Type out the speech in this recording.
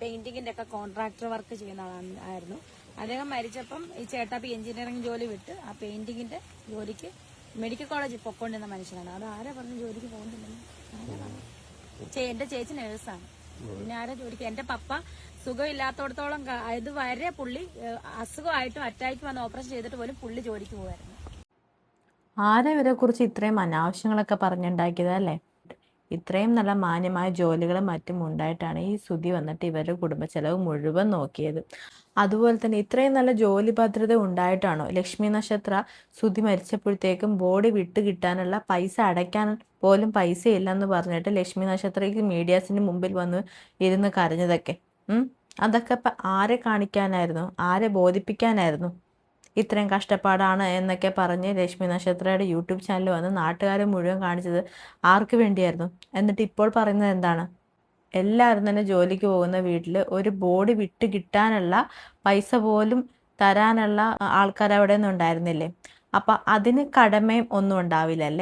പെയിന്റിങ്ങിന്റെ ഒക്കെ contractor work ചെയ്യുന്ന ആളായിരുന്നു. അദ്ദേഹം മരിച്ചപ്പം ഈ ചേട്ടാപ്പി എഞ്ചിനീയറിംഗ് ജോലി വിട്ട് ആ പെയിന്റിങ്ങിന്റെ ജോലിക്ക് മെഡിക്കൽ കോളേജിൽ പൊക്കോണ്ടിരുന്ന മനുഷ്യനാണ്. അത് ആരാ പറഞ്ഞു ജോലിക്ക് പോകുന്നില്ലെന്ന്? ആരാ പറഞ്ഞു? എന്റെ ചേച്ചി നേഴ്സാണ്. പിന്നെ ആരാ ജോലിക്ക്? എന്റെ പപ്പ സുഖമില്ലാത്തോടത്തോളം ഇതുവരെ പുള്ളി അസുഖമായിട്ടും അറ്റാക്ക് വന്ന് ഓപ്പറേഷൻ ചെയ്തിട്ട് പോലും പുള്ളി ജോലിക്ക് പോകുമായിരുന്നു. ആരെ ഇവരെ കുറിച്ച് ഇത്രയും അനാവശ്യങ്ങളൊക്കെ പറഞ്ഞുണ്ടാക്കിയതല്ലേ? ഇത്രയും നല്ല മാന്യമായ ജോലികളും മറ്റും ഉണ്ടായിട്ടാണ് ഈ സുധി വന്നിട്ട് ഇവരുടെ കുടുംബ ചെലവ് മുഴുവൻ നോക്കിയത്. അതുപോലെ തന്നെ ഇത്രയും നല്ല ജോലി ഭദ്രത ഉണ്ടായിട്ടാണോ ലക്ഷ്മി നക്ഷത്ര സുധി മരിച്ചപ്പോഴത്തേക്കും ബോഡി വിട്ട് കിട്ടാനുള്ള പൈസ അടയ്ക്കാൻ പോലും പൈസ ഇല്ലെന്ന് പറഞ്ഞിട്ട് ലക്ഷ്മി നക്ഷത്രയ്ക്ക് മീഡിയാസിന് മുമ്പിൽ വന്ന് ഇരുന്ന് കരഞ്ഞതൊക്കെ? അതൊക്കെ ഇപ്പം ആരെ കാണിക്കാനായിരുന്നു? ആരെ ബോധിപ്പിക്കാനായിരുന്നു? ഇത്രയും കഷ്ടപ്പാടാണ് എന്നൊക്കെ പറഞ്ഞ് ലക്ഷ്മി നക്ഷത്രയുടെ യൂട്യൂബ് ചാനൽ വന്ന് നാട്ടുകാരെ മുഴുവൻ കാണിച്ചത് ആർക്ക് വേണ്ടിയായിരുന്നു? എന്നിട്ട് ഇപ്പോൾ പറയുന്നത് എന്താണ്? എല്ലാവരും തന്നെ ജോലിക്ക് പോകുന്ന വീട്ടിൽ ഒരു ബോഡി വിട്ട് കിട്ടാനുള്ള പൈസ പോലും തരാനുള്ള ആൾക്കാർ അവിടെ ഒന്നും ഉണ്ടായിരുന്നില്ലേ? അപ്പം അതിന് കടമയും ഒന്നും ഉണ്ടാവില്ലല്ലേ?